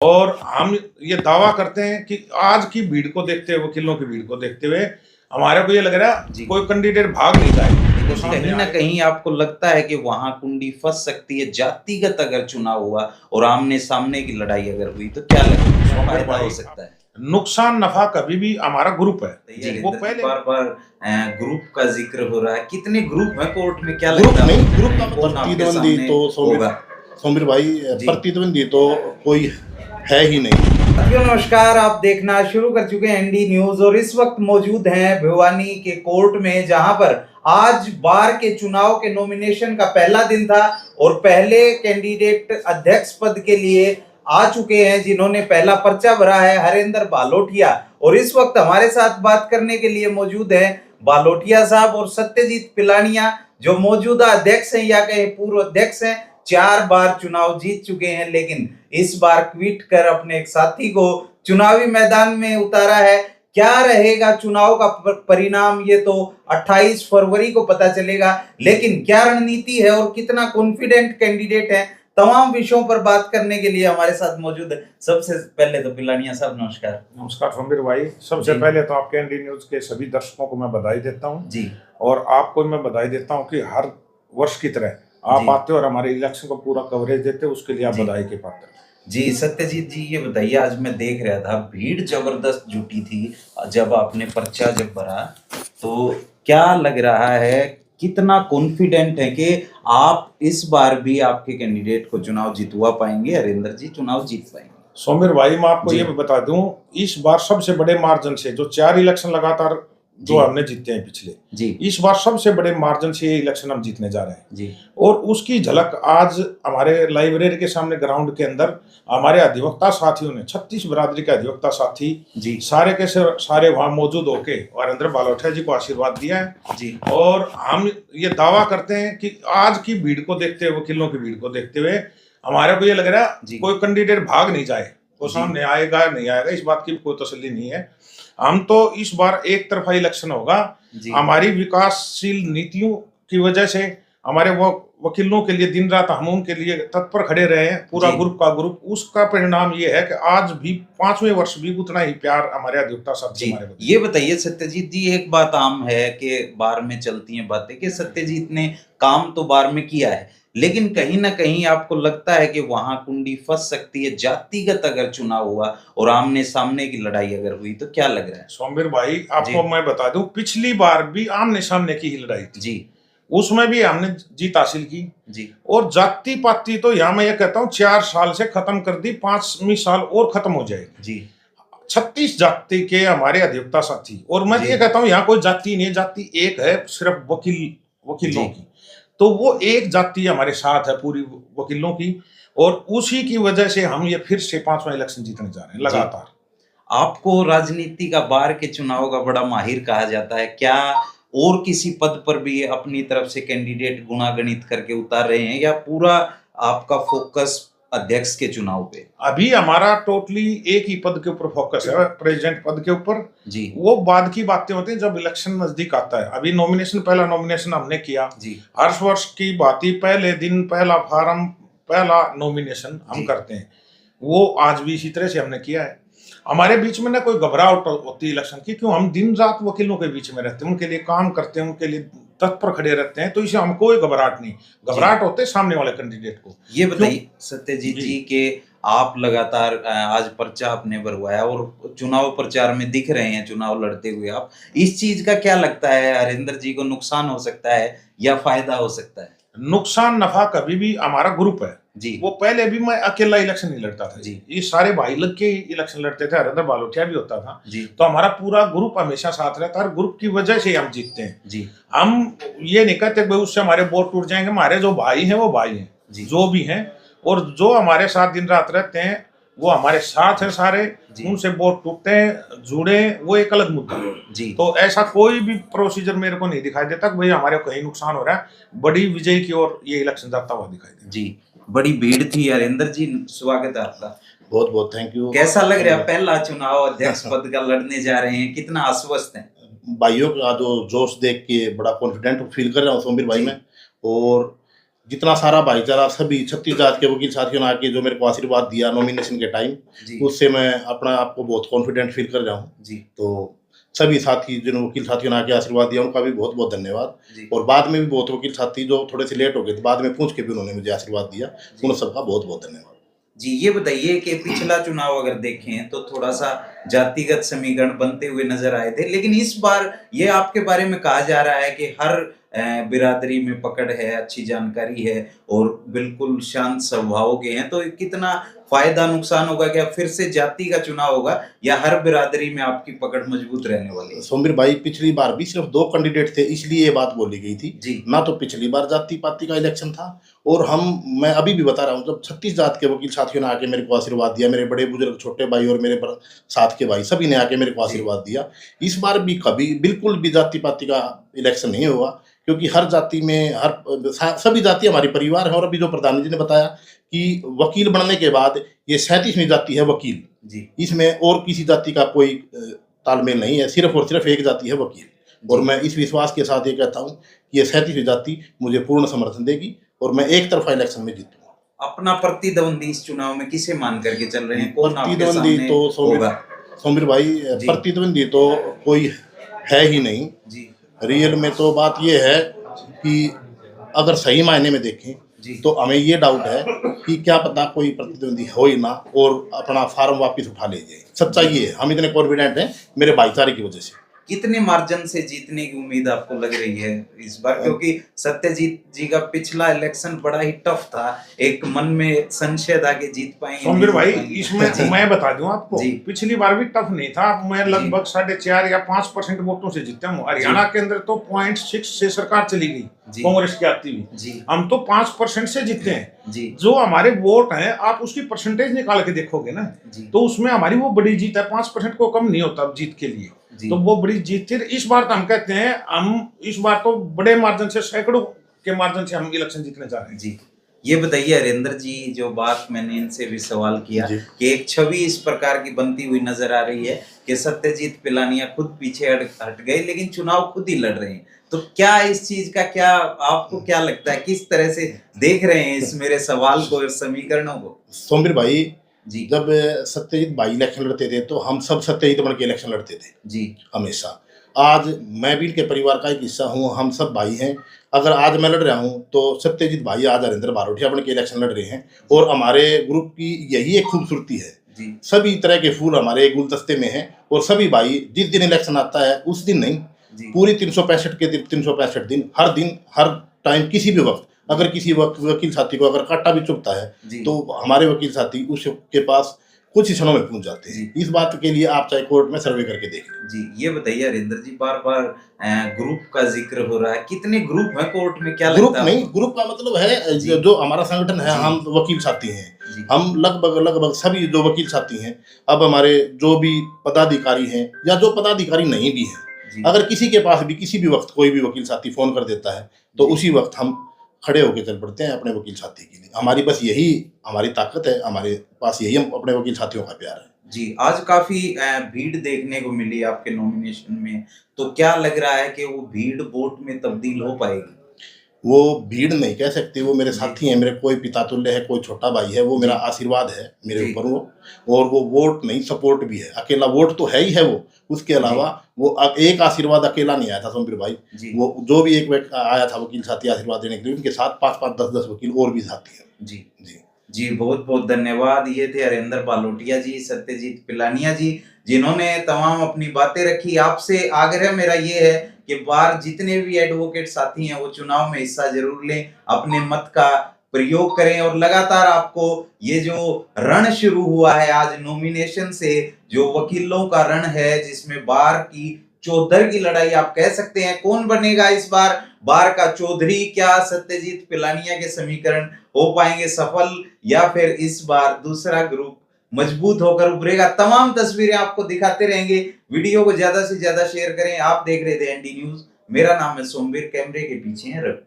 और हम ये दावा करते हैं कि आज की भीड़ को देखते हुए, वकीलों की भीड़ को देखते हुए हमारे को ये लग रहा है कोई कैंडिडेट भाग नहीं जाए। तो कहीं ना कहीं आपको लगता है कि वहां कुंडी फंस सकती है, जातिगत अगर चुनाव हुआ और आमने सामने की लड़ाई अगर हुई तो क्या लगता है, क्या फायदा हो सकता है? नुकसान नफा कभी भी हमारा ग्रुप है। जी, वो पहले बार बार ग्रुप का जिक्र हो रहा है। कितने ग्रुप है कोर्ट में, क्या ग्रुप लगता है नहीं, ग्रुप का कौन आपके प्रतिद्वंदी सामने तो होगा? सोमिर भाई, जी। प्रतिद्वंदी तो कोई है ही नहीं। साथियों नमस्कार, आप देखना शुरू कर चुके हैं एनडी न्यूज और इस वक्त मौजूद हैं भिवानी के कोर्ट में, जहां पर आज बार के चुनाव के नॉमिनेशन का पहला दिन था और पहले कैंडिडेट अध्यक्ष पद के लिए आ चुके हैं जिन्होंने पहला पर्चा भरा है, हरेंद्र बालोटिया। और इस वक्त हमारे साथ बात करने के लिए मौजूद हैं बालोटिया साहब और सत्यजीत पिलानिया, जो मौजूदा अध्यक्ष हैं या कहीं पूर्व अध्यक्ष हैं। 4 बार चुनाव जीत चुके हैं, लेकिन इस बार क्विट कर अपने एक साथी को चुनावी मैदान में उतारा है। क्या रहेगा चुनाव का परिणाम, ये तो 28 फरवरी को पता चलेगा, लेकिन क्या रणनीति है और कितना कॉन्फिडेंट कैंडिडेट है, तमाम विषयों पर बात करने के लिए हमारे साथ मौजूद है। सबसे पहले तो पिलानिया साहब नमस्कार। नमस्कार फंबीर भाई, सबसे पहले तो आपके एनडी न्यूज के सभी दर्शकों को मैं बधाई देता हूँ जी, और आपको मैं बधाई देता हूँ कि हर वर्ष की तरह आप आते हो और हमारे इलेक्शन को पूरा कवरेज देते हो, उसके लिए आप बधाई के पात्र। जी सत्यजीत जी, ये बताइए, आज मैं देख रहा था भीड़ जबरदस्त जुटी थी जब आपने पर्चा जब भरा, तो क्या लग रहा है, कितना कॉन्फिडेंट है कि आप इस बार भी आपके कैंडिडेट को चुनाव जितवा पाएंगे, हरेंद्र जी चुनाव जीत पाएंगे? सोमिर भाई, मैं आपको ये बता दूं, इस बार सबसे बड़े मार्जिन से जो 4 इलेक्शन लगातार जो हमने जीते हैं पिछले जी, इस बार सबसे बड़े मार्जिन से ये इलेक्शन हम जीतने जा रहे हैं जी। और उसकी झलक आज हमारे लाइब्रेरी के सामने ग्राउंड के अंदर हमारे अधिवक्ता साथियों ने, 36 बरादरी के अधिवक्ता साथी जी, सारे के सारे वहां मौजूद होके हरेंद्र बालोटिया जी को आशीर्वाद दिया है जी। और हम ये दावा करते हैं कि आज की भीड़ को देखते हुए, वकीलों की भीड़ को देखते हुए हमारे को ये लग रहा है कोई कैंडिडेट भाग नहीं जाए, वो सामने आएगा नहीं आएगा इस बात की कोई तसल्ली नहीं है। हम तो इस बार एक तरफा इलेक्शन होगा। हमारी विकासशील नीतियों की वजह से हमारे वो वकीलों के लिए दिन रात हम उनके लिए तत्पर खड़े रहे हैं, पूरा ग्रुप का ग्रुप। उसका परिणाम ये है कि आज भी 5वें वर्ष भी उतना ही प्यार हमारे अधिवक्ता साथी हमारे। ये बताइए सत्यजीत जी, एक बात आम है कि बार में चलती हैं बातें कि सत्यजीत ने काम तो बार में किया है, लेकिन कहीं ना कहीं आपको लगता है कि वहां कुंडी फंस सकती है, जातिगत अगर चुनाव हुआ और आमने सामने की लड़ाई अगर हुई तो क्या लग रहा है? सोमवीर भाई, आपको मैं बता दूं, पिछली बार भी आमने सामने की ही लड़ाई थी जी, उसमें भी हमने जीत हासिल की जी। और जाति पाति तो यहाँ मैं ये कहता हूँ 4 साल से खत्म कर दी, 5वीं साल और खत्म हो जाएगी जी। 36 जाति के हमारे अधिवक्ता साथी, और मैं ये कहता हूँ यहाँ कोई जाति नहीं, जाति एक है, सिर्फ वकीलों की। तो वो एक जाति हमारे साथ है पूरी वकीलों की, और उसी की वजह से हम ये फिर से 5वां इलेक्शन जीतने जा रहे हैं लगातार। आपको राजनीति का, बार के चुनाव का बड़ा माहिर कहा जाता है, क्या और किसी पद पर भी अपनी तरफ से कैंडिडेट गुणागणित करके उतार रहे हैं या पूरा आपका फोकस अध्यक्ष के चुनाव पे? अभी हमारा टोटली एक ही पद के ऊपर फोकस है, प्रेसिडेंट पद के ऊपर जी। वो बाद की बातें होती हैं जब इलेक्शन नजदीक आता है। अभी नॉमिनेशन, पहला नॉमिनेशन हमने किया जी। हर वर्ष की बात ही, पहले दिन पहला फार्म, पहला नॉमिनेशन हम करते हैं, वो आज भी इसी तरह से हमने किया है। हमारे बीच में ना कोई घबराहट होती इलेक्शन की, क्यों, हम दिन रात वकीलों के बीच में रहते हैं, उनके लिए काम करते हैं, उनके लिए तत्पर खड़े रहते हैं, तो इसे हमको कोई घबराहट नहीं। घबराहट होते सामने वाले कैंडिडेट को। ये बताइए सत्यजीत जी के आप लगातार आज पर्चा आपने भरवाया और चुनाव प्रचार में दिख रहे हैं, चुनाव लड़ते हुए आप, इस चीज का क्या लगता है, हरेंद्र जी को नुकसान हो सकता है या फायदा हो सकता है? नुकसान नफा कभी भी हमारा ग्रुप है जी। वो पहले भी मैं अकेला इलेक्शन नहीं लड़ता था जी, ये सारे भाई लग के इलेक्शन लड़ते थे, हरेंद्र बालोटिया भी होता था जी। तो हमारा पूरा ग्रुप हमेशा साथ रहता है, ग्रुप की वजह से हम जीतते हैं जी। हम ये नहीं कहते भाई उससे हमारे वोट टूट जाएंगे, हमारे जो भाई हैं वो भाई हैं जी, जो भी हैं, और जो हमारे साथ दिन रात रहते हैं वो हमारे साथ है सारे, उनसे वोट टूटते हैं, जुड़े, वो एक अलग मुद्दा जी। तो ऐसा कोई भी प्रोसीजर मेरे को नहीं दिखाई देता भाई हमारे कहीं नुकसान हो रहा है। बड़ी विजय की ओर ये इलेक्शन जाता हुआ दिखाई देता जी। बड़ी भीड़ थी। हरेंद्र जी स्वागत है आपका। बहुत बहुत थैंक यू। कैसा लग रहा है, पहला चुनाव अध्यक्ष पद का लड़ने जा रहे हैं, कितना आश्वस्त हैं? भाइयों का जो जोश देख के बड़ा कॉन्फिडेंट फील कर रहा हूँ सोमवीर भाई में, और जितना सारा भाईचारा सभी 36 जात के वकील साथियों ने आके जो मेरे को आशीर्वाद दिया नॉमिनेशन के टाइम, उससे मैं अपना आपको बहुत कॉन्फिडेंट फील कर रहा हूँ। तो सभी साथी जिन वकील साथियों ने आके आशीर्वाद दिया उनका भी बहुत बहुत धन्यवाद। और बाद में भी बहुत वकील साथी जो थोड़े से लेट हो गए थे, बाद में पूछ के भी उन्होंने मुझे आशीर्वाद दिया, उन सबका बहुत बहुत धन्यवाद। जी, ये बताइए कि पिछला चुनाव अगर देखें तो थोड़ा सा जातिगत समीकरण बनते हुए नजर आए थे, लेकिन इस बार ये आपके बारे में कहा जा रहा है कि हर बिरादरी में पकड़ है, अच्छी जानकारी है और बिल्कुल शांत स्वभाव के हैं, तो कितना फायदा नुकसान होगा? क्या फिर से जाति का चुनाव होगा या हर बिरादरी में आपकी पकड़ मजबूत रहने वाली है? सोमवीर भाई, पिछली बार भी सिर्फ 2 कैंडिडेट थे, इसलिए ये बात बोली गई थी जी। ना। तो पिछली बार जाति पाति का इलेक्शन था और मैं अभी भी बता रहा हूँ, जब 36 जात के वकील साथियों ने आके मेरे को आशीर्वाद दिया, मेरे बड़े बुजुर्ग छोटे भाई और मेरे साथ के भाई सभी ने आके मेरे को आशीर्वाद दिया। इस बार भी कभी बिल्कुल भी जाति पाति का इलेक्शन नहीं हुआ, क्योंकि हर जाति में सभी जाति हमारी परिवार है। और अभी जो प्रधान जी ने बताया कि वकील बनने के बाद ये 37वीं जाति है वकील जी। इसमें और किसी जाति का कोई तालमेल नहीं है, सिर्फ और सिर्फ एक जाति है वकील। और मैं इस विश्वास के साथ ये कहता हूँ कि ये 37वीं जाति मुझे पूर्ण समर्थन देगी और मैं एक तरफा इलेक्शन में जीतूंगा। अपना प्रतिद्वंदी इस चुनाव में किसे मान करके चल रहे हैं? कौन आपके प्रतिद्वंदी सामने तो सोमवीर भाई, प्रतिद्वंदी तो कोई है ही नहीं जी। रियल में तो बात ये है कि अगर सही मायने में देखें तो हमें ये डाउट है कि क्या पता कोई प्रतिद्वंदी हो ही ना और अपना फार्म वापस उठा ले जाए। सच्चाई ये है, हम इतने कॉन्फिडेंट हैं मेरे भाईचारे की वजह से। कितने मार्जिन से जीतने की उम्मीद आपको लग रही है इस बार? क्योंकि सत्यजीत जी का पिछला इलेक्शन बड़ा ही टफ था, एक मन में संशय था कि जीत पाएंगे। सोमवीर भाई, इसमें मैं बता दूं आपको, पिछली बार भी टफ नहीं था। मैं लगभग 4.5 या 5% वोटों से जीता हूँ। हरियाणा के अंदर तो 0.6 से सरकार चली गई कांग्रेस की आती हुई, हम तो 5% से जीते हैं। जो हमारे वोट हैं, आप उसकी परसेंटेज निकाल के देखोगे ना, तो उसमें हमारी वो बड़ी जीत है। 5% को कम नहीं होता जीत के लिए, तो वो बड़ी जीत थी। इस बार तो हम कहते हैं, हम इस बार तो बड़े मार्जिन से, सैकड़ों के मार्जिन से हम इलेक्शन जीतने जा रहे हैं जी। ये बताइए हरेंद्र जी, जो बात मैंने इनसे भी सवाल किया कि एक छवि इस प्रकार की बनती हुई नजर आ रही है कि सत्यजीत पिलानिया खुद पीछे हट गए, लेकिन चुनाव खुद ही लड़ रहे हैं, तो क्या इस चीज का क्या आपको क्या लगता है? किस तरह से देख रहे हैं इस मेरे सवाल को और समीकरणों को? सोमवीर भाई जी, जब सत्यजीत भाई इलेक्शन लड़ते थे तो हम सब सत्यजीत बन के इलेक्शन लड़ते थे जी, हमेशा। आज मैं भी इनके परिवार का एक हिस्सा हूँ, हम सब भाई हैं। अगर आज मैं लड़ रहा हूँ तो सत्यजीत भाई आज हरेंद्र बारोटिया बन के इलेक्शन लड़ रहे हैं। और हमारे ग्रुप की यही एक खूबसूरती है जी। सभी तरह के फूल हमारे गुलदस्ते में हैं और सभी भाई जिस दिन इलेक्शन आता है उस दिन नहीं, पूरी 365 के दिन 365 दिन हर टाइम किसी भी वक्त अगर किसी वकील साथी को अगर कांटा भी चुभता है तो हमारे वकील साथी उसके पास कुछ ही क्षणों में पहुंच जाते हैं। इस बात के लिए आप चाहे कोर्ट में सर्वे करके देख लें जी। ये बताइए हरेंद्र जी, बार बार ग्रुप का जिक्र हो रहा है, कितने ग्रुप है कोर्ट में? क्या ग्रुप नहीं, ग्रुप का मतलब है जो हमारा संगठन है, हम वकील साथी हैं, हम लगभग सभी जो वकील साथी हैं। अब हमारे जो भी पदाधिकारी हैं या जो पदाधिकारी नहीं भी हैं, अगर किसी के पास भी किसी भी वक्त कोई भी वकील साथी फोन कर देता है तो उसी वक्त हम खड़े होकर चल पड़ते हैं अपने वकील साथी के लिए। हमारी बस यही हमारी ताकत है, हमारे पास यही हम अपने वकील साथियों का प्यार है जी। आज काफी भीड़ देखने को मिली आपके नॉमिनेशन में, तो क्या लग रहा है कि वो भीड़ वोट में तब्दील हो पाएगी? वो भीड़ नहीं कह सकते, वो मेरे साथी हैं, मेरे कोई पिता तुल्य है, कोई छोटा भाई है, वो मेरा आशीर्वाद है मेरे ऊपर वो। और वो वोट नहीं, सपोर्ट भी है। अकेला वोट तो है ही है वो, उसके अलावा वो एक आशीर्वाद अकेला नहीं आया था सोमवीर भाई, वो जो भी एक आया था वकील साथी आशीर्वाद देने के लिए, उनके साथ 5-5, 10-10 वकील और भी साथी हैं जी जी जी। बहुत बहुत धन्यवाद। ये थे हरेंद्र बालोटिया जी, सत्यजीत पिलानिया जी, जिन्होंने तमाम अपनी बातें रखी। आपसे आग्रह मेरा ये है कि बाहर जितने भी एडवोकेट साथी हैं वो चुनाव में हिस्सा जरूर लें, अपने मत का प्रयोग करें और लगातार आपको ये जो रण शुरू हुआ है आज नॉमिनेशन से, जो वकीलों का रण है जिसमें बार की चौधर की लड़ाई आप कह सकते हैं, कौन बनेगा इस बार बार का चौधरी? क्या सत्यजीत पिलानिया के समीकरण हो पाएंगे सफल या फिर इस बार दूसरा ग्रुप मजबूत होकर उभरेगा? तमाम तस्वीरें आपको दिखाते रहेंगे। वीडियो को ज्यादा से ज्यादा शेयर करें। आप देख रहे थे एनडी न्यूज, मेरा नाम है सोमवीर, कैमरे के पीछे है रवि।